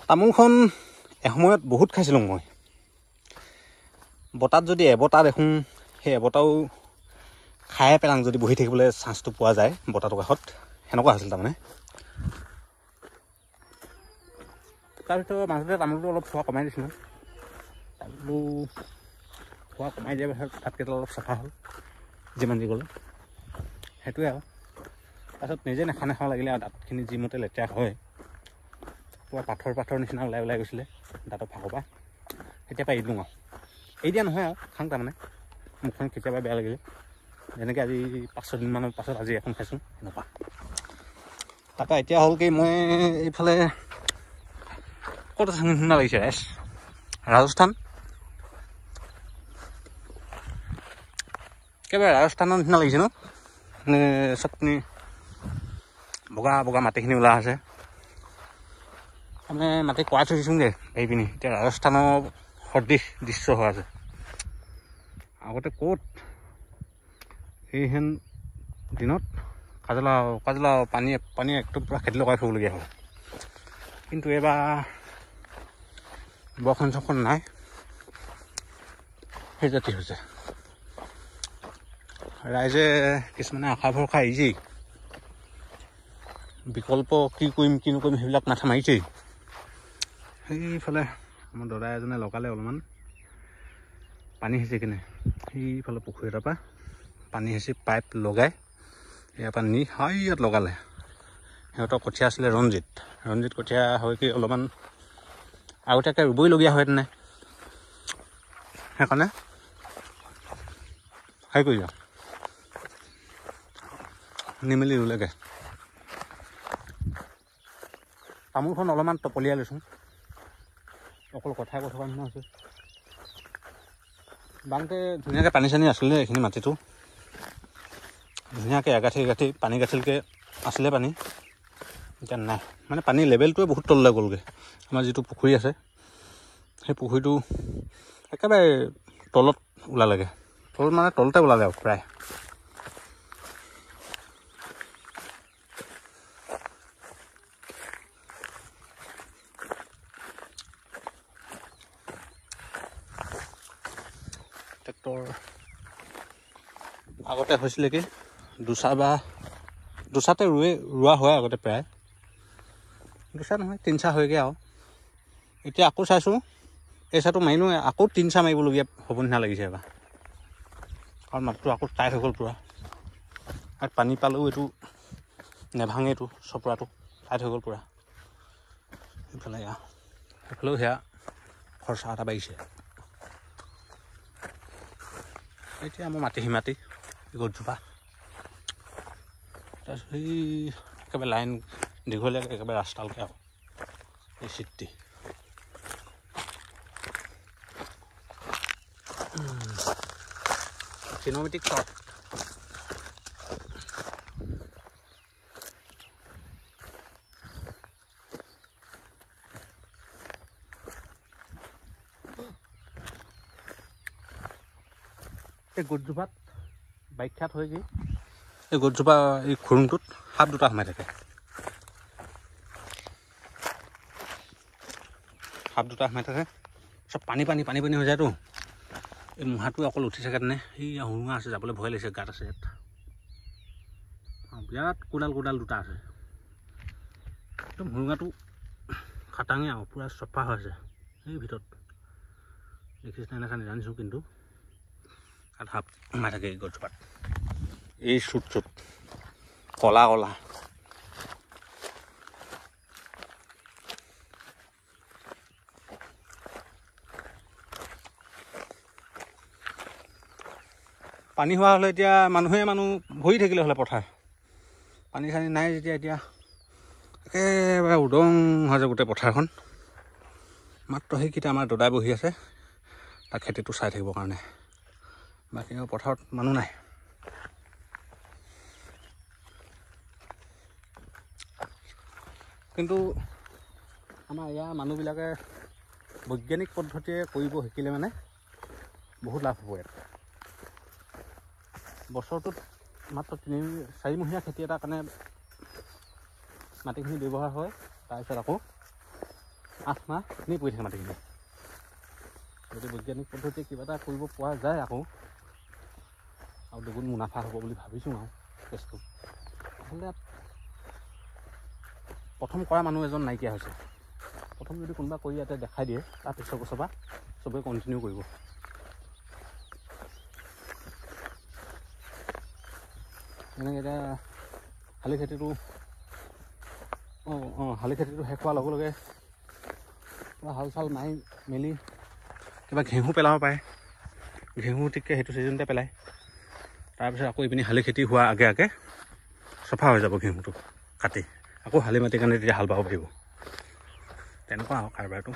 তামোলখন এসময়ত বহুত খাইছিলোঁ মই। বতাত যদি এবটা দেখোঁ, সেই এবটাও খাই পেলাং যদি বহি থাকিবলৈ চান্সটো পোৱা যায় বতাটোৰ কাষত, সেনেকুৱা হৈছিল তাৰমানে। তাৰপিছত মাজতে তামোলটো অলপ খোৱা কমাই দিছিলোঁ। তামোলটো খোৱা কমাই দিয়াৰ পাছত ভাতকেইটা অলপ চাফা হ'ল, যিমান যি গ'লে সেইটোৱে আৰু। তাৰপিছত নিজে নাখাওঁ লাগিলে আৰু দাঁতখিনি যিমতে লেতেৰা হয়, পুৰা পাথৰ নিচিনা ওলাই গৈছিলে দাঁতৰ ফাকৰ পৰা, তেতিয়াৰ পৰা এৰি দিওঁ আৰু। এৰি দিয়া নহয় আৰু খাওঁ তাৰমানে, মুখখন কেতিয়াবা বেয়া লাগিলে, যেনেকৈ আজি 5-6 দিনমানৰ পাছত আজি এখন খাইছোঁ এনেকুৱা। তাৰপৰা এতিয়া হ'ল কি, মই এইফালে ক'ত আছে নিচিনা লাগিছে, ৰাজস্থান, একেবাৰে ৰাজস্থানৰ নিচিনা লাগিছে ন, মানে চবখিনি বগা বগা মাটিখিনি ওলাই আছে। মানে মাটি কৰাই থৈ দিছোঁগৈ এই পিনি, এতিয়া ৰাজস্থানৰ সদৃশ দৃশ্য হৈ আছে। আগতে ক'ত সেইহেন দিনত কাজলা পানীয়ে একদম পূৰা খেতি লগাই থ'বলগীয়া হ'ল। কিন্তু এইবাৰ বৰষুণ চৰষুণ নাই, সেই জাতি হৈছে। ৰাইজে কিছুমানে আশা ভৰসা এৰিছেই, বিকল্প কি কৰিম কি নকৰিম সেইবিলাক মাথা মাৰিছেই। সেইফালে আমাৰ দাদা এজনে লগালে অলপমান পানী সিঁচি কিনে, সেইফালে পুখুৰী এটাৰ পৰা পানী সিঁচি পাইপ লগাই ইয়াৰ পৰা নি ইয়াত লগালে। সিহঁতৰ কঠীয়া আছিলে ৰঞ্জিত কঠীয়া হৈ কি অলপমান আগতীয়াকৈ ৰুবইলগীয়া হয় তেনে, সেইকাৰণে হেৰি কৰি যাওঁ নিমেলি ৰুলেগৈ। তামোলখন অলপমান টপলিয়াই লৈছোঁ, অকল কথাই কৈ থকা নিচিনা হৈছে। বাংতে ধুনীয়াকৈ পানী চানী আছিলে, এইখিনি মাটিটো ধুনীয়াকৈ এগাঁঠি পানী গাঠিলকৈ আছিলে পানী, এতিয়া নাই। মানে পানীৰ লেভেলটোৱে বহুত তললৈ গ'লগৈ। আমাৰ যিটো পুখুৰী আছে সেই পুখুৰীটো একেবাৰে তলত ওলালেগৈ, তলতে ওলালে আৰু প্ৰায়। ট্ৰেক্টৰ আগতে হৈছিলে কি দুচাতে ৰোৱা হয় আগতে, প্ৰায় দুচা নহয় 3 চা হয়গৈ আৰু। এতিয়া আকৌ চাইছোঁ এই চাটো মাৰিনো আকৌ 3 চা মাৰিবলগীয়া হ'ব নিচিনা লাগিছে এবাৰ, কাৰণ মাটিটো আকৌ টাইট হৈ গ'ল পূৰা। আৰু পানী পালেও এইটো নেভাঙে, এইটো চপৰাটো টাইট হৈ গ'ল পূৰা। সেইফালেও সেয়া খৰচা এটা বাঢ়িছে। এতিয়া আমাৰ মাটি গছজোপা, তাৰপিছত সেই একেবাৰে লাইন দীঘলীয়াকৈ একেবাৰে ৰাস্তালৈকে আৰু এই চিটটি চিনেমেটিক শ্বট। এই গছজোপাত বাখ্যাত হয় কি, এই গছজোপা এই খুৰুংটোত সাপ দুটা সোমাই থাকে। চব পানী হৈ যায়তো। এই মুহাটো অকল উঠি থাকে তেনে, এই হুৰুঙা আছে, যাবলৈ ভয় লাগিছে, গাঁত আছে ইয়াত। বিৰাট কোডাল দুটা আছে, একদম হুৰুঙাটো খাটাঙে আৰু পূৰা চফা হৈ আছে। সেই ভিতৰত দেখিছে এনেকৈ জানিছোঁ, কিন্তু তাত সাপ সোমাই থাকে এই গছজোপাত, এই চুট কলা পানী হোৱা হ'লে এতিয়া মানুহ ভৰি থাকিলে হ'লে পথাৰ। পানী চানী নাই যেতিয়া, এতিয়া একেবাৰে উদং হৈ যায় গোটেই পথাৰখন। মাত্ৰ সেইকেইটা আমাৰ দাদাই বহি আছে তাৰ খেতিটো চাই থাকিবৰ কাৰণে, বাকী পথাৰত মানুহ নাই। কিন্তু আমাৰ ইয়াৰ মানুহবিলাকে বৈজ্ঞানিক পদ্ধতিৰে কৰিব শিকিলে মানে বহুত লাভ হ'ব ইয়াত। বছৰটোত মাত্ৰ 3-4 মহীয়া খেতি এটাৰ কাৰণে মাটিখিনি ব্যৱহাৰ হয়। তাৰপিছত আকৌ 8 মাহ এনেই পৰি থাকে মাটিখিনি। যদি বৈজ্ঞানিক পদ্ধতিৰে কিবা এটা কৰিব পৰা যায় আকৌ আৰু দুগুণ মুনাফা হ'ব বুলি ভাবিছোঁ আৰু কেছটো। আচলতে প্ৰথম কৰা মানুহ এজন নাইকিয়া হৈছে। প্ৰথম যদি কোনোবা কৰি ইয়াতে দেখাই দিয়ে তাৰপিছৰ বছৰৰ পৰা চবেই কণ্টিনিউ কৰিব। এনেকৈ এতিয়া শালি খেতিটো শালি খেতিটো শেষ হোৱাৰ লগে লগে কিবা হাল চাল মাৰি মেলি কিবা ঘেঁহু পেলাব পাৰে। ঘেঁহু ঠিককৈ সেইটো ছিজনতে পেলায়। তাৰপিছত আকৌ ইপিনে শালি খেতি হোৱাৰ আগে আগে চফা হৈ যাব ঘেঁহুটো কাটি, আকৌ শালি মাটিৰ কাৰণে তেতিয়া হাল বাব পাৰিব। তেনেকুৱা আৰু কাৰবাৰটো।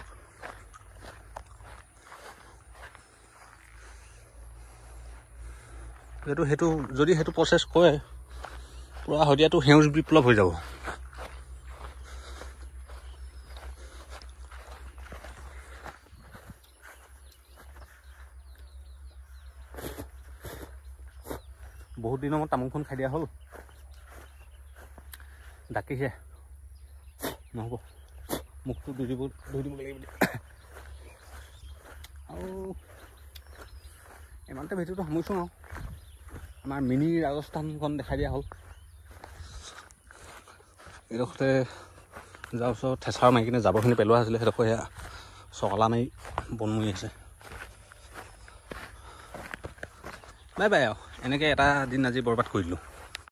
সেইটো যদি সেইটো প্ৰচেছ কৰে পূৰা শদিয়াটো সেউজ বিপ্লৱ হৈ যাব। বহুত দিনৰ মূৰত তামোলখন খাই দিয়া হ'ল, ডাকিছে নহ'ব, মুখটো ধুই দিব লাগিব। আৰু ইমানতে ভিডিঅ'টো সামৰিছোঁ আৰু আমাৰ মিনি ৰাজস্থানখন দেখাই দিয়া হ'ল। এইডোখৰতে যোৱাৰ ওচৰত থেঁচা মাৰি কিনে জাবৰখিনি পেলোৱা আছিলে, সেইডোখৰ সেয়া চকলা মাৰি বনমৰি আছে। বাই বাই আৰু এনেকৈ এটা দিন আজি বৰবাদ কৰি দিলোঁ।